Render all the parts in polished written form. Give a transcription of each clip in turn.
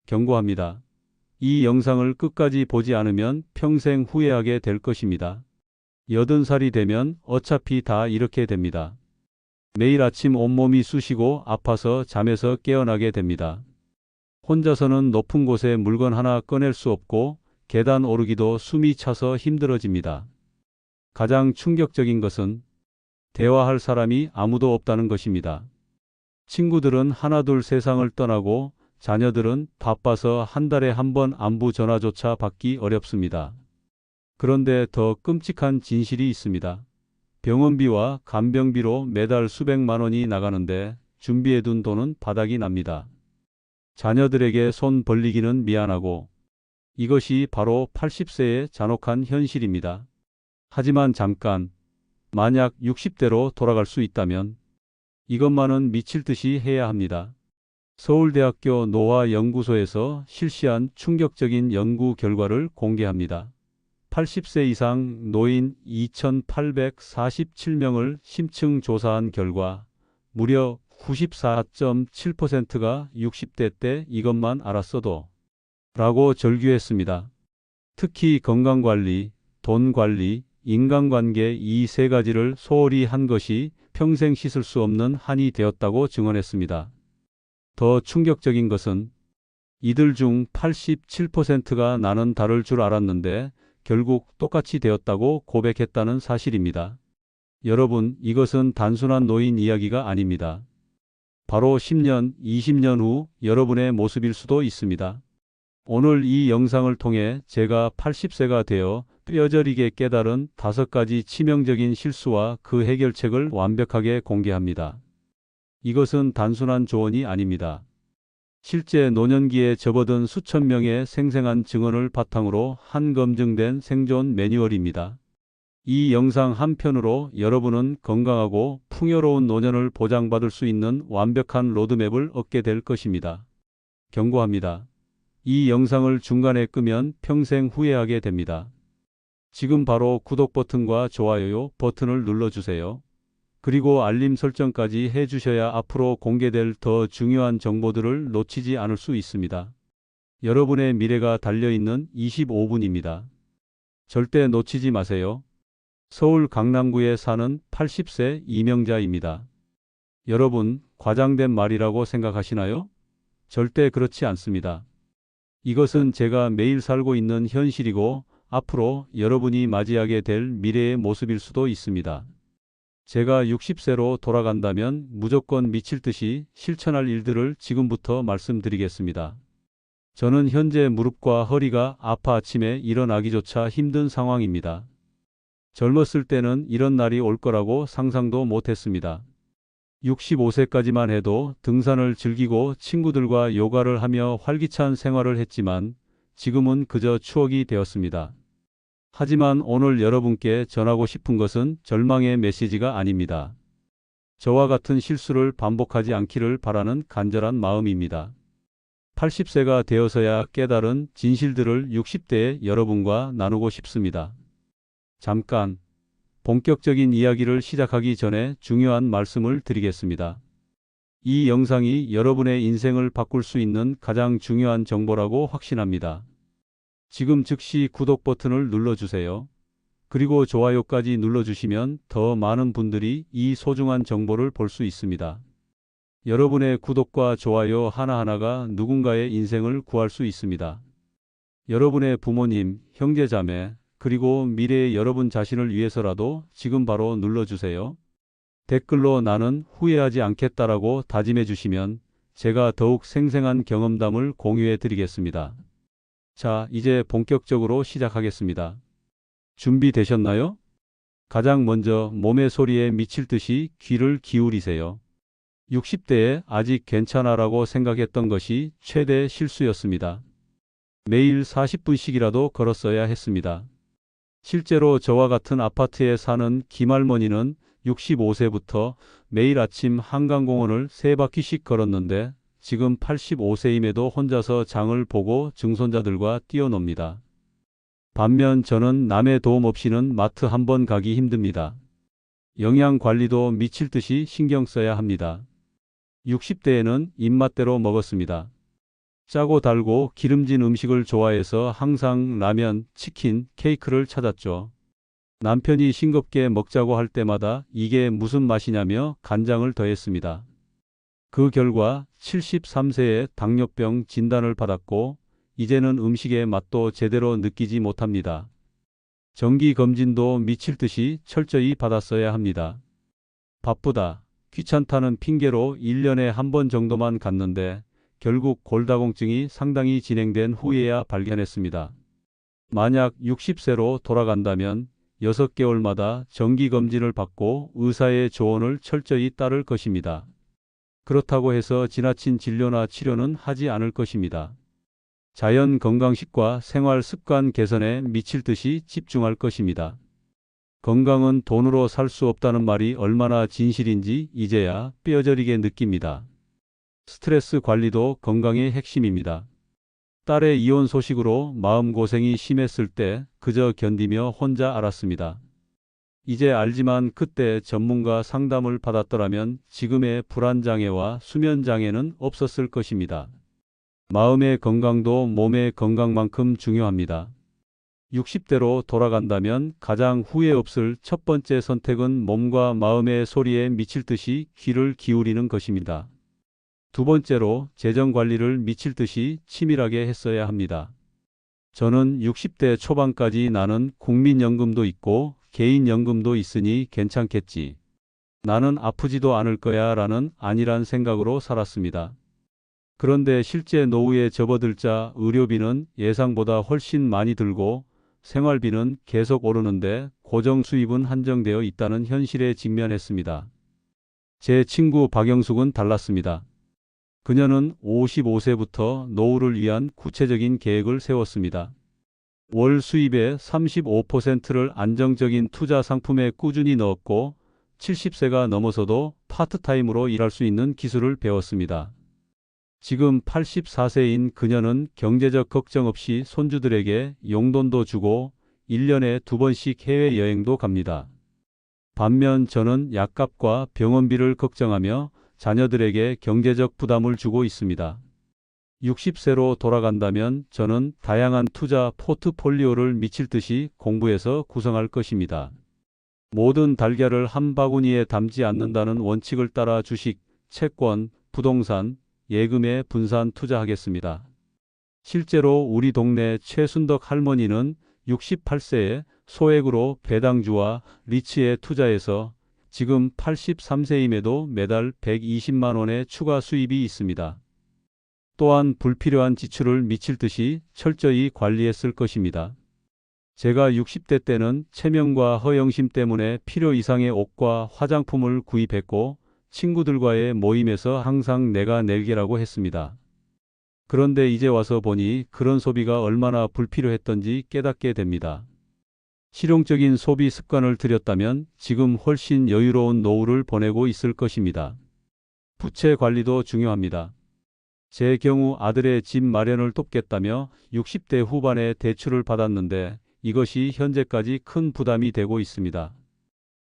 경고합니다. 이 영상을 끝까지 보지 않으면 평생 후회하게 될 것입니다. 80살이 되면 어차피 다 이렇게 됩니다. 매일 아침 온몸이 쑤시고 아파서 잠에서 깨어나게 됩니다. 혼자서는 높은 곳에 물건 하나 꺼낼 수 없고 계단 오르기도 숨이 차서 힘들어집니다. 가장 충격적인 것은 대화할 사람이 아무도 없다는 것입니다. 친구들은 하나둘 세상을 떠나고 자녀들은 바빠서 한 달에 한 번 안부 전화조차 받기 어렵습니다. 그런데 더 끔찍한 진실이 있습니다. 병원비와 간병비로 매달 수백만 원이 나가는데 준비해둔 돈은 바닥이 납니다. 자녀들에게 손 벌리기는 미안하고 이것이 바로 80세의 잔혹한 현실입니다. 하지만 잠깐, 만약 60대로 돌아갈 수 있다면 이것만은 미칠 듯이 해야 합니다. 서울대학교 노화연구소에서 실시한 충격적인 연구 결과를 공개합니다. 80세 이상 노인 2,847명을 심층 조사한 결과 무려 94.7%가 60대 때 이것만 알았어도 라고 절규했습니다. 특히 건강관리, 돈관리, 인간관계 이 세 가지를 소홀히 한 것이 평생 씻을 수 없는 한이 되었다고 증언했습니다. 더 충격적인 것은 이들 중 87%가 나는 다를 줄 알았는데 결국 똑같이 되었다고 고백했다는 사실입니다. 여러분, 이것은 단순한 노인 이야기가 아닙니다. 바로 10년, 20년 후 여러분의 모습일 수도 있습니다. 오늘 이 영상을 통해 제가 80세가 되어 뼈저리게 깨달은 5가지 치명적인 실수와 그 해결책을 완벽하게 공개합니다. 이것은 단순한 조언이 아닙니다. 실제 노년기에 접어든 수천 명의 생생한 증언을 바탕으로 한 검증된 생존 매뉴얼입니다. 이 영상 한편으로 여러분은 건강하고 풍요로운 노년을 보장받을 수 있는 완벽한 로드맵을 얻게 될 것입니다. 경고합니다. 이 영상을 중간에 끄면 평생 후회하게 됩니다. 지금 바로 구독 버튼과 좋아요 버튼을 눌러주세요. 그리고 알림 설정까지 해주셔야 앞으로 공개될 더 중요한 정보들을 놓치지 않을 수 있습니다. 여러분의 미래가 달려있는 25분입니다. 절대 놓치지 마세요. 서울 강남구에 사는 80세 이명자입니다. 여러분, 과장된 말이라고 생각하시나요? 절대 그렇지 않습니다. 이것은 제가 매일 살고 있는 현실이고 앞으로 여러분이 맞이하게 될 미래의 모습일 수도 있습니다. 제가 60세로 돌아간다면 무조건 미칠 듯이 실천할 일들을 지금부터 말씀드리겠습니다. 저는 현재 무릎과 허리가 아파 아침에 일어나기조차 힘든 상황입니다. 젊었을 때는 이런 날이 올 거라고 상상도 못했습니다. 65세까지만 해도 등산을 즐기고 친구들과 요가를 하며 활기찬 생활을 했지만 지금은 그저 추억이 되었습니다. 하지만 오늘 여러분께 전하고 싶은 것은 절망의 메시지가 아닙니다. 저와 같은 실수를 반복하지 않기를 바라는 간절한 마음입니다. 80세가 되어서야 깨달은 진실들을 60대의 여러분과 나누고 싶습니다. 잠깐, 본격적인 이야기를 시작하기 전에 중요한 말씀을 드리겠습니다. 이 영상이 여러분의 인생을 바꿀 수 있는 가장 중요한 정보라고 확신합니다. 지금 즉시 구독 버튼을 눌러주세요. 그리고 좋아요까지 눌러주시면 더 많은 분들이 이 소중한 정보를 볼 수 있습니다. 여러분의 구독과 좋아요 하나하나가 누군가의 인생을 구할 수 있습니다. 여러분의 부모님, 형제자매, 그리고 미래의 여러분 자신을 위해서라도 지금 바로 눌러주세요. 댓글로 나는 후회하지 않겠다라고 다짐해 주시면 제가 더욱 생생한 경험담을 공유해 드리겠습니다. 자, 이제 본격적으로 시작하겠습니다. 준비되셨나요? 가장 먼저 몸의 소리에 미칠 듯이 귀를 기울이세요. 60대에 아직 괜찮아라고 생각했던 것이 최대 실수였습니다. 매일 40분씩이라도 걸었어야 했습니다. 실제로 저와 같은 아파트에 사는 김할머니는 65세부터 매일 아침 한강공원을 3바퀴씩 걸었는데 지금 85세임에도 혼자서 장을 보고 증손자들과 뛰어놉니다. 반면 저는 남의 도움 없이는 마트 한 번 가기 힘듭니다. 영양 관리도 미칠 듯이 신경 써야 합니다. 60대에는 입맛대로 먹었습니다. 짜고 달고 기름진 음식을 좋아해서 항상 라면, 치킨, 케이크를 찾았죠. 남편이 싱겁게 먹자고 할 때마다 이게 무슨 맛이냐며 간장을 더했습니다. 그 결과 73세에 당뇨병 진단을 받았고 이제는 음식의 맛도 제대로 느끼지 못합니다. 정기 검진도 미칠 듯이 철저히 받았어야 합니다. 바쁘다, 귀찮다는 핑계로 1년에 한 번 정도만 갔는데 결국 골다공증이 상당히 진행된 후에야 발견했습니다. 만약 60세로 돌아간다면 6개월마다 정기 검진을 받고 의사의 조언을 철저히 따를 것입니다. 그렇다고 해서 지나친 진료나 치료는 하지 않을 것입니다. 자연 건강식과 생활 습관 개선에 미칠 듯이 집중할 것입니다. 건강은 돈으로 살 수 없다는 말이 얼마나 진실인지 이제야 뼈저리게 느낍니다. 스트레스 관리도 건강의 핵심입니다. 딸의 이혼 소식으로 마음고생이 심했을 때 그저 견디며 혼자 알았습니다. 이제 알지만 그때 전문가 상담을 받았더라면 지금의 불안장애와 수면장애는 없었을 것입니다. 마음의 건강도 몸의 건강만큼 중요합니다. 60대로 돌아간다면 가장 후회 없을 첫 번째 선택은 몸과 마음의 소리에 미칠 듯이 귀를 기울이는 것입니다. 두 번째로 재정 관리를 미칠 듯이 치밀하게 했어야 합니다. 저는 60대 초반까지 나는 국민연금도 있고 개인연금도 있으니 괜찮겠지. 나는 아프지도 않을 거야 라는 안일한 생각으로 살았습니다. 그런데 실제 노후에 접어들자 의료비는 예상보다 훨씬 많이 들고 생활비는 계속 오르는데 고정 수입은 한정되어 있다는 현실에 직면했습니다. 제 친구 박영숙은 달랐습니다. 그녀는 55세부터 노후를 위한 구체적인 계획을 세웠습니다. 월 수입의 35%를 안정적인 투자 상품에 꾸준히 넣었고 70세가 넘어서도 파트타임으로 일할 수 있는 기술을 배웠습니다. 지금 84세인 그녀는 경제적 걱정 없이 손주들에게 용돈도 주고 1년에 2번씩 해외여행도 갑니다. 반면 저는 약값과 병원비를 걱정하며 자녀들에게 경제적 부담을 주고 있습니다. 60세로 돌아간다면 저는 다양한 투자 포트폴리오를 미칠 듯이 공부해서 구성할 것입니다. 모든 달걀을 한 바구니에 담지 않는다는 원칙을 따라 주식, 채권, 부동산, 예금에 분산 투자하겠습니다. 실제로 우리 동네 최순덕 할머니는 68세에 소액으로 배당주와 리츠에 투자해서 지금 83세임에도 매달 120만 원의 추가 수입이 있습니다. 또한 불필요한 지출을 미칠 듯이 철저히 관리했을 것입니다. 제가 60대 때는 체면과 허영심 때문에 필요 이상의 옷과 화장품을 구입했고 친구들과의 모임에서 항상 내가 낼게라고 했습니다. 그런데 이제 와서 보니 그런 소비가 얼마나 불필요했던지 깨닫게 됩니다. 실용적인 소비 습관을 들였다면 지금 훨씬 여유로운 노후를 보내고 있을 것입니다. 부채 관리도 중요합니다. 제 경우 아들의 집 마련을 돕겠다며 60대 후반에 대출을 받았는데 이것이 현재까지 큰 부담이 되고 있습니다.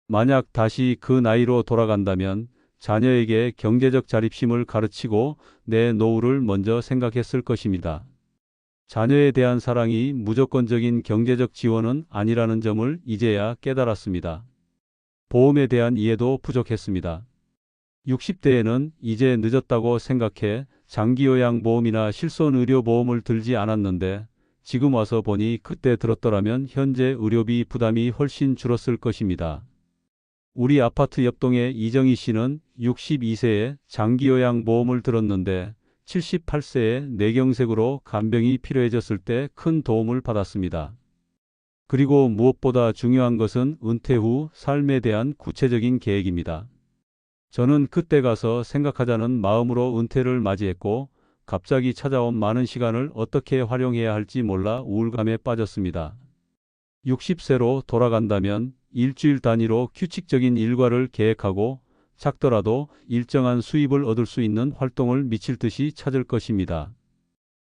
만약 다시 그 나이로 돌아간다면 자녀에게 경제적 자립심을 가르치고 내 노후를 먼저 생각했을 것입니다. 자녀에 대한 사랑이 무조건적인 경제적 지원은 아니라는 점을 이제야 깨달았습니다. 보험에 대한 이해도 부족했습니다. 60대에는 이제 늦었다고 생각해 장기요양보험이나 실손의료보험을 들지 않았는데 지금 와서 보니 그때 들었더라면 현재 의료비 부담이 훨씬 줄었을 것입니다. 우리 아파트 옆동의 이정희 씨는 62세에 장기요양보험을 들었는데 78세에 뇌경색으로 간병이 필요해졌을 때 큰 도움을 받았습니다. 그리고 무엇보다 중요한 것은 은퇴 후 삶에 대한 구체적인 계획입니다. 저는 그때 가서 생각하자는 마음으로 은퇴를 맞이했고 갑자기 찾아온 많은 시간을 어떻게 활용해야 할지 몰라 우울감에 빠졌습니다. 60세로 돌아간다면 일주일 단위로 규칙적인 일과를 계획하고 작더라도 일정한 수입을 얻을 수 있는 활동을 미칠 듯이 찾을 것입니다.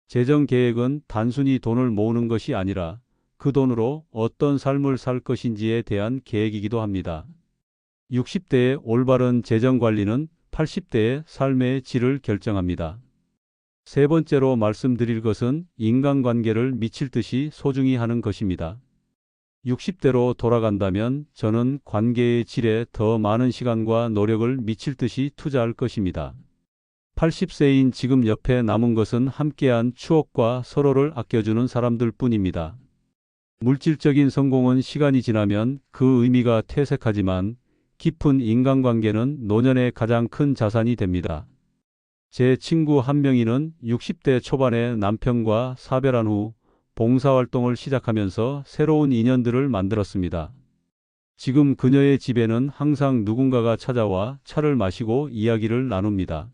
재정 계획은 단순히 돈을 모으는 것이 아니라 그 돈으로 어떤 삶을 살 것인지에 대한 계획이기도 합니다. 60대의 올바른 재정 관리는 80대의 삶의 질을 결정합니다. 세 번째로 말씀드릴 것은 인간관계를 미칠 듯이 소중히 하는 것입니다. 60대로 돌아간다면 저는 관계의 질에 더 많은 시간과 노력을 미칠 듯이 투자할 것입니다. 80세인 지금 옆에 남은 것은 함께한 추억과 서로를 아껴주는 사람들 뿐입니다. 물질적인 성공은 시간이 지나면 그 의미가 퇴색하지만 깊은 인간관계는 노년의 가장 큰 자산이 됩니다. 제 친구 한 명이는 60대 초반에 남편과 사별한 후 봉사활동을 시작하면서 새로운 인연들을 만들었습니다. 지금 그녀의 집에는 항상 누군가가 찾아와 차를 마시고 이야기를 나눕니다.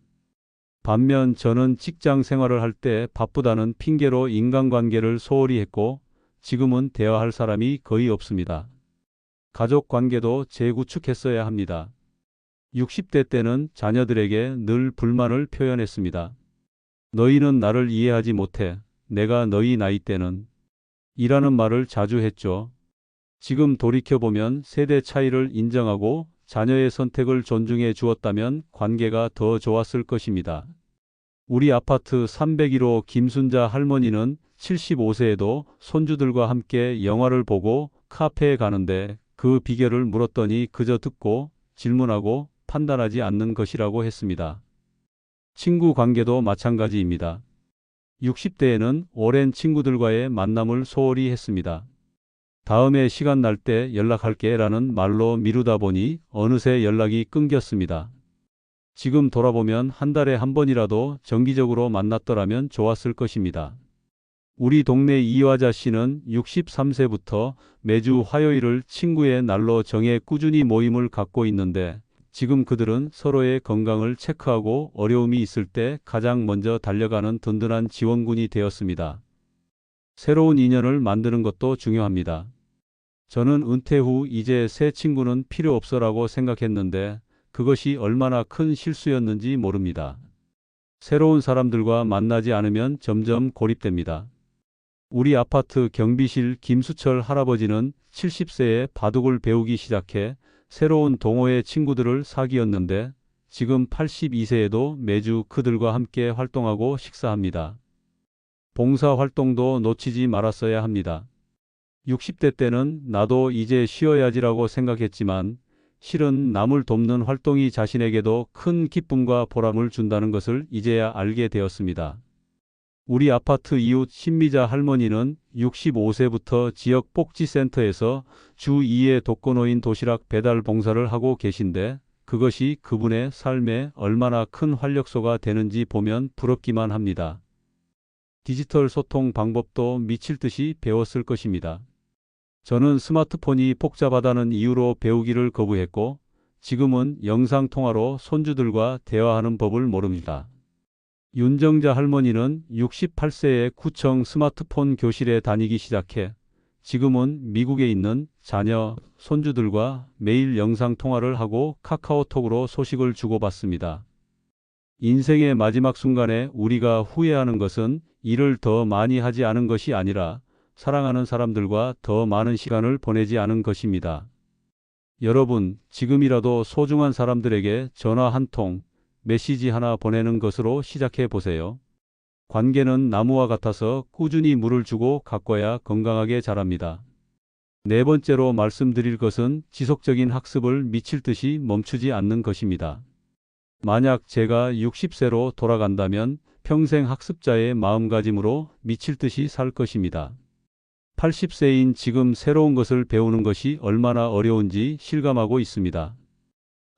반면 저는 직장 생활을 할 때 바쁘다는 핑계로 인간관계를 소홀히 했고 지금은 대화할 사람이 거의 없습니다. 가족 관계도 재구축했어야 합니다. 60대 때는 자녀들에게 늘 불만을 표현했습니다. 너희는 나를 이해하지 못해. 내가 너희 나이 때는 이라는 말을 자주 했죠. 지금 돌이켜보면 세대 차이를 인정하고 자녀의 선택을 존중해 주었다면 관계가 더 좋았을 것입니다. 우리 아파트 301호 김순자 할머니는 75세에도 손주들과 함께 영화를 보고 카페에 가는데 그 비결을 물었더니 그저 듣고 질문하고 판단하지 않는 것이라고 했습니다. 친구 관계도 마찬가지입니다. 60대에는 오랜 친구들과의 만남을 소홀히 했습니다. 다음에 시간 날 때 연락할게 라는 말로 미루다 보니 어느새 연락이 끊겼습니다. 지금 돌아보면 한 달에 한 번이라도 정기적으로 만났더라면 좋았을 것입니다. 우리 동네 이화자 씨는 63세부터 매주 화요일을 친구의 날로 정해 꾸준히 모임을 갖고 있는데 지금 그들은 서로의 건강을 체크하고 어려움이 있을 때 가장 먼저 달려가는 든든한 지원군이 되었습니다. 새로운 인연을 만드는 것도 중요합니다. 저는 은퇴 후 이제 새 친구는 필요 없어라고 생각했는데 그것이 얼마나 큰 실수였는지 모릅니다. 새로운 사람들과 만나지 않으면 점점 고립됩니다. 우리 아파트 경비실 김수철 할아버지는 70세에 바둑을 배우기 시작해 새로운 동호회 친구들을 사귀었는데 지금 82세에도 매주 그들과 함께 활동하고 식사합니다. 봉사활동도 놓치지 말았어야 합니다. 60대 때는 나도 이제 쉬어야지라고 생각했지만 실은 남을 돕는 활동이 자신에게도 큰 기쁨과 보람을 준다는 것을 이제야 알게 되었습니다. 우리 아파트 이웃 신미자 할머니는 65세부터 지역 복지센터에서 주 2회 독거노인 도시락 배달 봉사를 하고 계신데 그것이 그분의 삶에 얼마나 큰 활력소가 되는지 보면 부럽기만 합니다. 디지털 소통 방법도 미칠 듯이 배웠을 것입니다. 저는 스마트폰이 복잡하다는 이유로 배우기를 거부했고 지금은 영상통화로 손주들과 대화하는 법을 모릅니다. 윤정자 할머니는 68세에 구청 스마트폰 교실에 다니기 시작해 지금은 미국에 있는 자녀, 손주들과 매일 영상통화를 하고 카카오톡으로 소식을 주고받습니다. 인생의 마지막 순간에 우리가 후회하는 것은 일을 더 많이 하지 않은 것이 아니라 사랑하는 사람들과 더 많은 시간을 보내지 않은 것입니다. 여러분, 지금이라도 소중한 사람들에게 전화 한 통, 메시지 하나 보내는 것으로 시작해 보세요. 관계는 나무와 같아서 꾸준히 물을 주고 가꿔야 건강하게 자랍니다. 네 번째로 말씀드릴 것은 지속적인 학습을 미칠 듯이 멈추지 않는 것입니다. 만약 제가 60세로 돌아간다면 평생 학습자의 마음가짐으로 미칠 듯이 살 것입니다. 80세인 지금 새로운 것을 배우는 것이 얼마나 어려운지 실감하고 있습니다.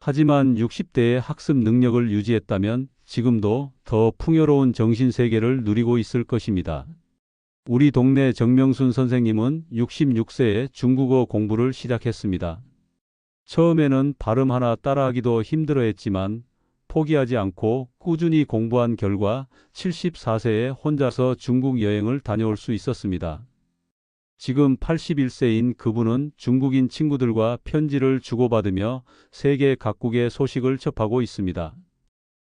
하지만 60대의 학습 능력을 유지했다면 지금도 더 풍요로운 정신세계를 누리고 있을 것입니다. 우리 동네 정명순 선생님은 66세에 중국어 공부를 시작했습니다. 처음에는 발음 하나 따라하기도 힘들어했지만 포기하지 않고 꾸준히 공부한 결과 74세에 혼자서 중국 여행을 다녀올 수 있었습니다. 지금 81세인 그분은 중국인 친구들과 편지를 주고받으며 세계 각국의 소식을 접하고 있습니다.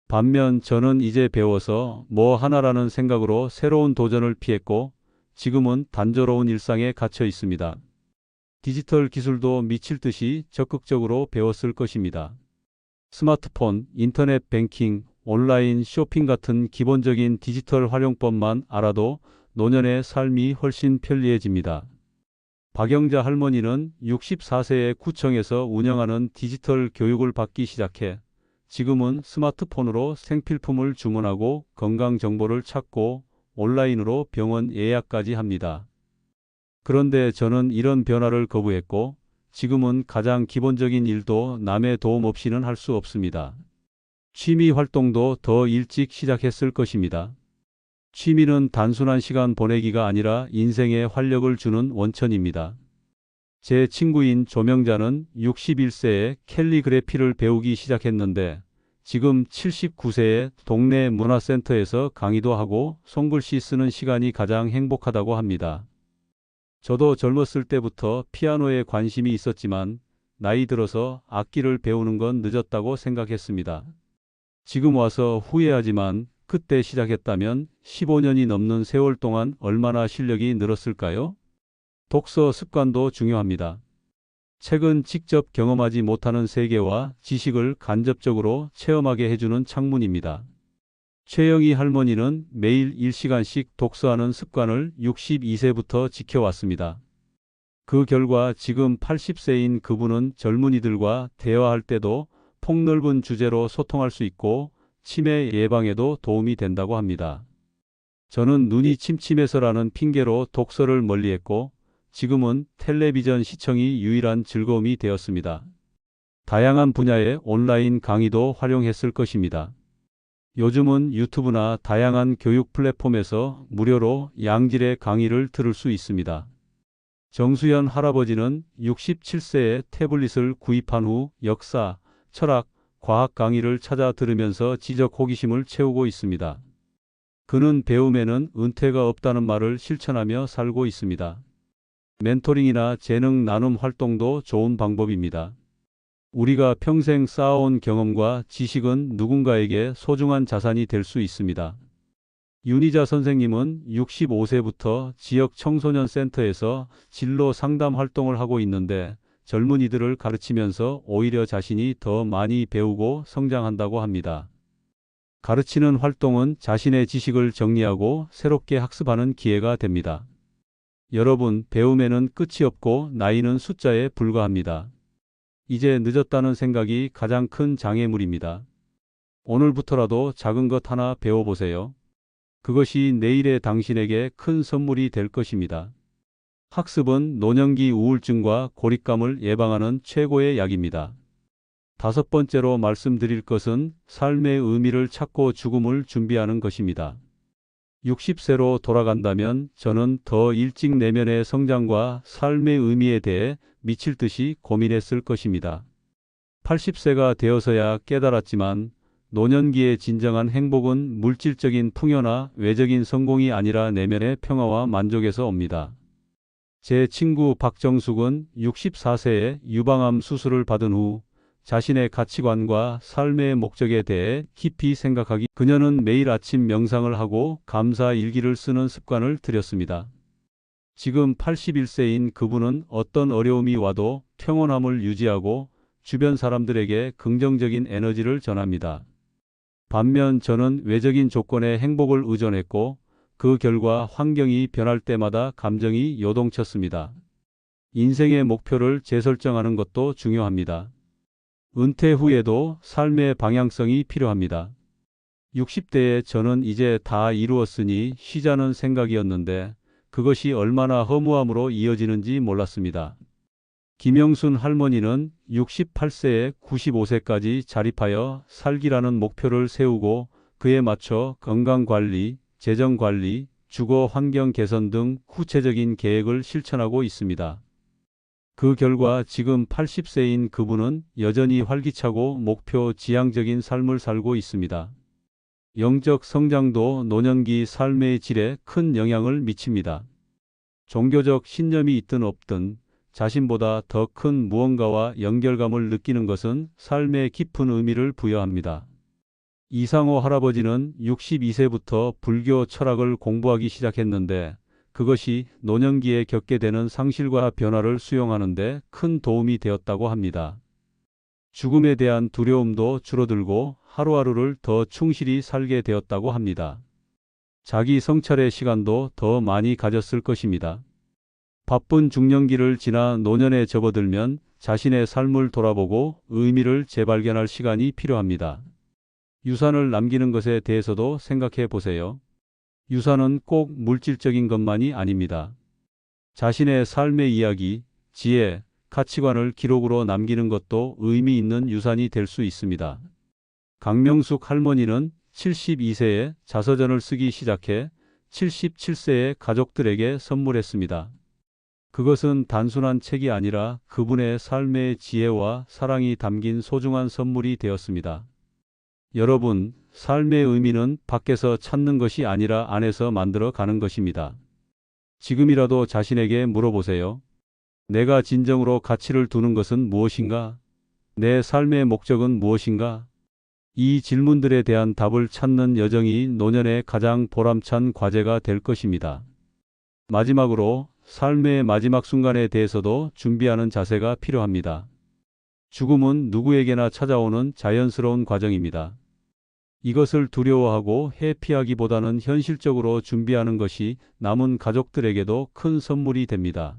반면 저는 이제 배워서 뭐 하나라는 생각으로 새로운 도전을 피했고 지금은 단조로운 일상에 갇혀 있습니다. 디지털 기술도 미칠 듯이 적극적으로 배웠을 것입니다. 스마트폰, 인터넷 뱅킹, 온라인 쇼핑 같은 기본적인 디지털 활용법만 알아도 노년의 삶이 훨씬 편리해집니다. 박영자 할머니는 64세에 구청에서 운영하는 디지털 교육을 받기 시작해 지금은 스마트폰으로 생필품을 주문하고 건강 정보를 찾고 온라인으로 병원 예약까지 합니다. 그런데 저는 이런 변화를 거부했고 지금은 가장 기본적인 일도 남의 도움 없이는 할 수 없습니다. 취미 활동도 더 일찍 시작했을 것입니다. 취미는 단순한 시간 보내기가 아니라 인생에 활력을 주는 원천입니다. 제 친구인 조명자는 61세에 캘리그래피를 배우기 시작했는데 지금 79세에 동네 문화센터에서 강의도 하고 손글씨 쓰는 시간이 가장 행복하다고 합니다. 저도 젊었을 때부터 피아노에 관심이 있었지만 나이 들어서 악기를 배우는 건 늦었다고 생각했습니다. 지금 와서 후회하지만 그때 시작했다면 15년이 넘는 세월 동안 얼마나 실력이 늘었을까요? 독서 습관도 중요합니다. 책은 직접 경험하지 못하는 세계와 지식을 간접적으로 체험하게 해주는 창문입니다. 최영희 할머니는 매일 1시간씩 독서하는 습관을 62세부터 지켜왔습니다. 그 결과 지금 80세인 그분은 젊은이들과 대화할 때도 폭넓은 주제로 소통할 수 있고 치매 예방에도 도움이 된다고 합니다. 저는 눈이 침침해서라는 핑계로 독서를 멀리했고 지금은 텔레비전 시청이 유일한 즐거움이 되었습니다. 다양한 분야의 온라인 강의도 활용했을 것입니다. 요즘은 유튜브나 다양한 교육 플랫폼에서 무료로 양질의 강의를 들을 수 있습니다. 정수연 할아버지는 67세에 태블릿을 구입한 후 역사, 철학, 과학 강의를 찾아 들으면서 지적 호기심을 채우고 있습니다. 그는 배움에는 은퇴가 없다는 말을 실천하며 살고 있습니다. 멘토링이나 재능 나눔 활동도 좋은 방법입니다. 우리가 평생 쌓아온 경험과 지식은 누군가에게 소중한 자산이 될 수 있습니다. 윤희자 선생님은 65세부터 지역 청소년 센터에서 진로 상담 활동을 하고 있는데 젊은이들을 가르치면서 오히려 자신이 더 많이 배우고 성장한다고 합니다. 가르치는 활동은 자신의 지식을 정리하고 새롭게 학습하는 기회가 됩니다. 여러분, 배움에는 끝이 없고 나이는 숫자에 불과합니다. 이제 늦었다는 생각이 가장 큰 장애물입니다. 오늘부터라도 작은 것 하나 배워보세요. 그것이 내일의 당신에게 큰 선물이 될 것입니다. 학습은 노년기 우울증과 고립감을 예방하는 최고의 약입니다. 5번째로 말씀드릴 것은 삶의 의미를 찾고 죽음을 준비하는 것입니다. 60세로 돌아간다면 저는 더 일찍 내면의 성장과 삶의 의미에 대해 미칠 듯이 고민했을 것입니다. 80세가 되어서야 깨달았지만 노년기의 진정한 행복은 물질적인 풍요나 외적인 성공이 아니라 내면의 평화와 만족에서 옵니다. 제 친구 박정숙은 64세에 유방암 수술을 받은 후 자신의 가치관과 삶의 목적에 대해 깊이 생각하기 그녀는 매일 아침 명상을 하고 감사 일기를 쓰는 습관을 들였습니다. 지금 81세인 그분은 어떤 어려움이 와도 평온함을 유지하고 주변 사람들에게 긍정적인 에너지를 전합니다. 반면 저는 외적인 조건에 행복을 의존했고 그 결과 환경이 변할 때마다 감정이 요동쳤습니다. 인생의 목표를 재설정하는 것도 중요합니다. 은퇴 후에도 삶의 방향성이 필요합니다. 60대에 저는 이제 다 이루었으니 쉬자는 생각이었는데 그것이 얼마나 허무함으로 이어지는지 몰랐습니다. 김영순 할머니는 68세에 95세까지 자립하여 살기라는 목표를 세우고 그에 맞춰 건강관리, 재정관리, 주거 환경 개선 등 구체적인 계획을 실천하고 있습니다. 그 결과 지금 80세인 그분은 여전히 활기차고 목표 지향적인 삶을 살고 있습니다. 영적 성장도 노년기 삶의 질에 큰 영향을 미칩니다. 종교적 신념이 있든 없든 자신보다 더 큰 무언가와 연결감을 느끼는 것은 삶에 깊은 의미를 부여합니다. 이상호 할아버지는 62세부터 불교 철학을 공부하기 시작했는데 그것이 노년기에 겪게 되는 상실과 변화를 수용하는 데 큰 도움이 되었다고 합니다. 죽음에 대한 두려움도 줄어들고 하루하루를 더 충실히 살게 되었다고 합니다. 자기 성찰의 시간도 더 많이 가졌을 것입니다. 바쁜 중년기를 지나 노년에 접어들면 자신의 삶을 돌아보고 의미를 재발견할 시간이 필요합니다. 유산을 남기는 것에 대해서도 생각해 보세요. 유산은 꼭 물질적인 것만이 아닙니다. 자신의 삶의 이야기, 지혜, 가치관을 기록으로 남기는 것도 의미 있는 유산이 될 수 있습니다. 강명숙 할머니는 72세에 자서전을 쓰기 시작해 77세의 가족들에게 선물했습니다. 그것은 단순한 책이 아니라 그분의 삶의 지혜와 사랑이 담긴 소중한 선물이 되었습니다. 여러분, 삶의 의미는 밖에서 찾는 것이 아니라 안에서 만들어 가는 것입니다. 지금이라도 자신에게 물어보세요. 내가 진정으로 가치를 두는 것은 무엇인가? 내 삶의 목적은 무엇인가? 이 질문들에 대한 답을 찾는 여정이 노년의 가장 보람찬 과제가 될 것입니다. 마지막으로 삶의 마지막 순간에 대해서도 준비하는 자세가 필요합니다. 죽음은 누구에게나 찾아오는 자연스러운 과정입니다. 이것을 두려워하고 회피하기보다는 현실적으로 준비하는 것이 남은 가족들에게도 큰 선물이 됩니다.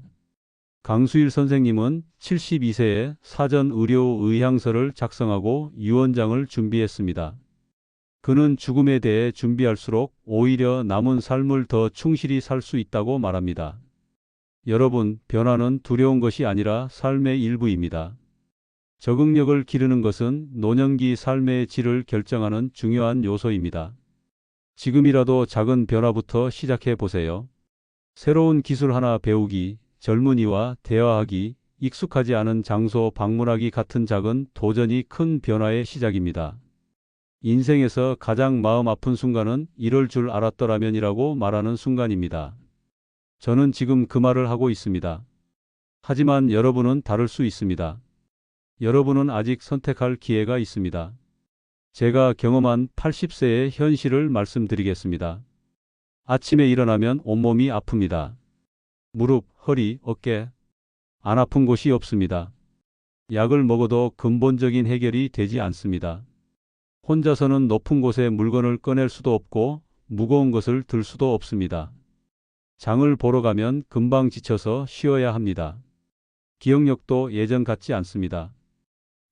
강수일 선생님은 72세에 사전 의료 의향서를 작성하고 유언장을 준비했습니다. 그는 죽음에 대해 준비할수록 오히려 남은 삶을 더 충실히 살 수 있다고 말합니다. 여러분, 변화는 두려운 것이 아니라 삶의 일부입니다. 적응력을 기르는 것은 노년기 삶의 질을 결정하는 중요한 요소입니다. 지금이라도 작은 변화부터 시작해 보세요. 새로운 기술 하나 배우기, 젊은이와 대화하기, 익숙하지 않은 장소 방문하기 같은 작은 도전이 큰 변화의 시작입니다. 인생에서 가장 마음 아픈 순간은 이럴 줄 알았더라면이라고 말하는 순간입니다. 저는 지금 그 말을 하고 있습니다. 하지만 여러분은 다를 수 있습니다. 여러분은 아직 선택할 기회가 있습니다. 제가 경험한 80세의 현실을 말씀드리겠습니다. 아침에 일어나면 온몸이 아픕니다. 무릎, 허리, 어깨. 안 아픈 곳이 없습니다. 약을 먹어도 근본적인 해결이 되지 않습니다. 혼자서는 높은 곳에 물건을 꺼낼 수도 없고 무거운 것을 들 수도 없습니다. 장을 보러 가면 금방 지쳐서 쉬어야 합니다. 기억력도 예전 같지 않습니다.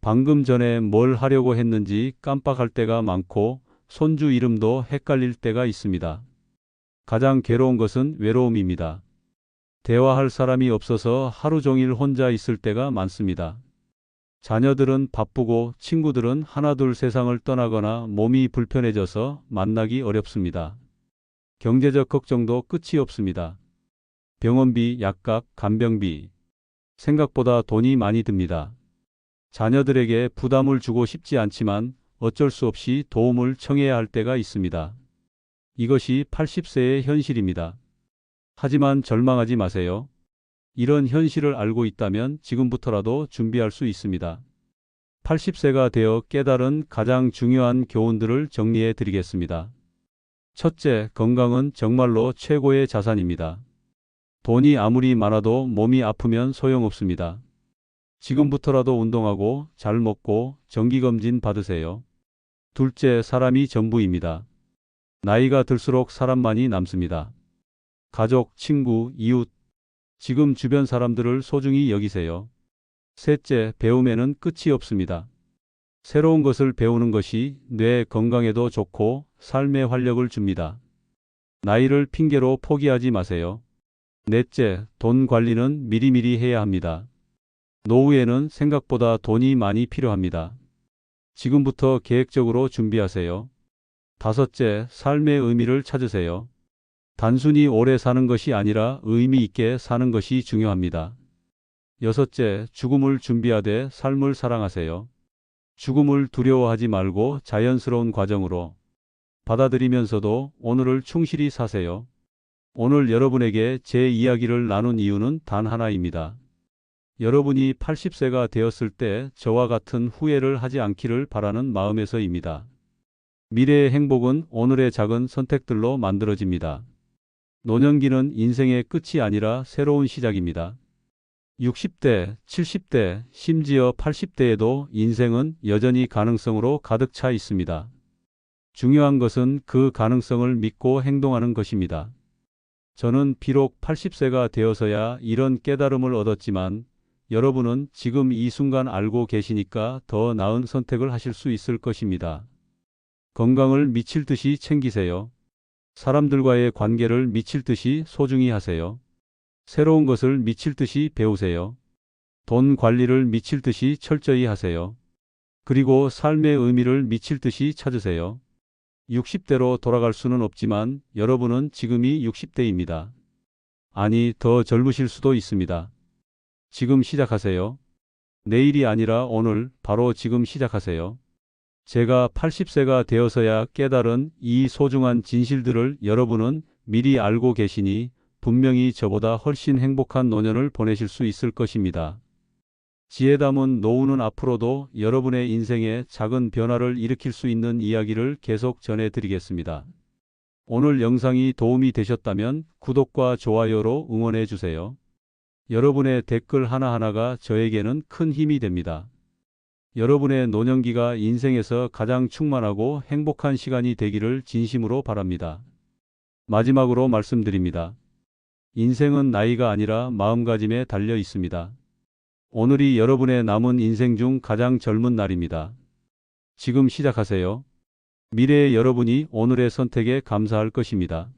방금 전에 뭘 하려고 했는지 깜빡할 때가 많고 손주 이름도 헷갈릴 때가 있습니다. 가장 괴로운 것은 외로움입니다. 대화할 사람이 없어서 하루 종일 혼자 있을 때가 많습니다. 자녀들은 바쁘고 친구들은 하나둘 세상을 떠나거나 몸이 불편해져서 만나기 어렵습니다. 경제적 걱정도 끝이 없습니다. 병원비, 약값, 간병비. 생각보다 돈이 많이 듭니다. 자녀들에게 부담을 주고 싶지 않지만 어쩔 수 없이 도움을 청해야 할 때가 있습니다. 이것이 80세의 현실입니다. 하지만 절망하지 마세요. 이런 현실을 알고 있다면 지금부터라도 준비할 수 있습니다. 80세가 되어 깨달은 가장 중요한 교훈들을 정리해 드리겠습니다. 첫째, 건강은 정말로 최고의 자산입니다. 돈이 아무리 많아도 몸이 아프면 소용없습니다. 지금부터라도 운동하고 잘 먹고 정기검진 받으세요. 둘째, 사람이 전부입니다. 나이가 들수록 사람만이 남습니다. 가족, 친구, 이웃. 지금 주변 사람들을 소중히 여기세요. 셋째, 배움에는 끝이 없습니다. 새로운 것을 배우는 것이 뇌 건강에도 좋고 삶에 활력을 줍니다. 나이를 핑계로 포기하지 마세요. 넷째, 돈 관리는 미리미리 해야 합니다. 노후에는 생각보다 돈이 많이 필요합니다. 지금부터 계획적으로 준비하세요. 다섯째, 삶의 의미를 찾으세요. 단순히 오래 사는 것이 아니라 의미 있게 사는 것이 중요합니다. 여섯째, 죽음을 준비하되 삶을 사랑하세요. 죽음을 두려워하지 말고 자연스러운 과정으로 받아들이면서도 오늘을 충실히 사세요. 오늘 여러분에게 제 이야기를 나눈 이유는 단 하나입니다. 여러분이 80세가 되었을 때 저와 같은 후회를 하지 않기를 바라는 마음에서입니다. 미래의 행복은 오늘의 작은 선택들로 만들어집니다. 노년기는 인생의 끝이 아니라 새로운 시작입니다. 60대, 70대, 심지어 80대에도 인생은 여전히 가능성으로 가득 차 있습니다. 중요한 것은 그 가능성을 믿고 행동하는 것입니다. 저는 비록 80세가 되어서야 이런 깨달음을 얻었지만 여러분은 지금 이 순간 알고 계시니까 더 나은 선택을 하실 수 있을 것입니다. 건강을 미칠 듯이 챙기세요. 사람들과의 관계를 미칠 듯이 소중히 하세요. 새로운 것을 미칠 듯이 배우세요. 돈 관리를 미칠 듯이 철저히 하세요. 그리고 삶의 의미를 미칠 듯이 찾으세요. 60대로 돌아갈 수는 없지만 여러분은 지금이 60대입니다. 아니, 더 젊으실 수도 있습니다. 지금 시작하세요. 내일이 아니라 오늘, 바로 지금 시작하세요. 제가 80세가 되어서야 깨달은 이 소중한 진실들을 여러분은 미리 알고 계시니 분명히 저보다 훨씬 행복한 노년을 보내실 수 있을 것입니다. 지혜 담은 노후는 앞으로도 여러분의 인생에 작은 변화를 일으킬 수 있는 이야기를 계속 전해드리겠습니다. 오늘 영상이 도움이 되셨다면 구독과 좋아요로 응원해 주세요. 여러분의 댓글 하나하나가 저에게는 큰 힘이 됩니다. 여러분의 노년기가 인생에서 가장 충만하고 행복한 시간이 되기를 진심으로 바랍니다. 마지막으로 말씀드립니다. 인생은 나이가 아니라 마음가짐에 달려 있습니다. 오늘이 여러분의 남은 인생 중 가장 젊은 날입니다. 지금 시작하세요. 미래의 여러분이 오늘의 선택에 감사할 것입니다.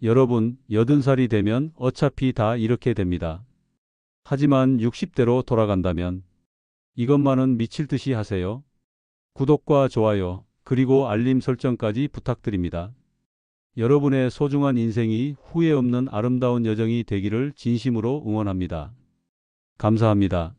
여러분, 80살이 되면 어차피 다 이렇게 됩니다. 하지만 60대로 돌아간다면 이것만은 미칠 듯이 하세요. 구독과 좋아요, 그리고 알림 설정까지 부탁드립니다. 여러분의 소중한 인생이 후회 없는 아름다운 여정이 되기를 진심으로 응원합니다. 감사합니다.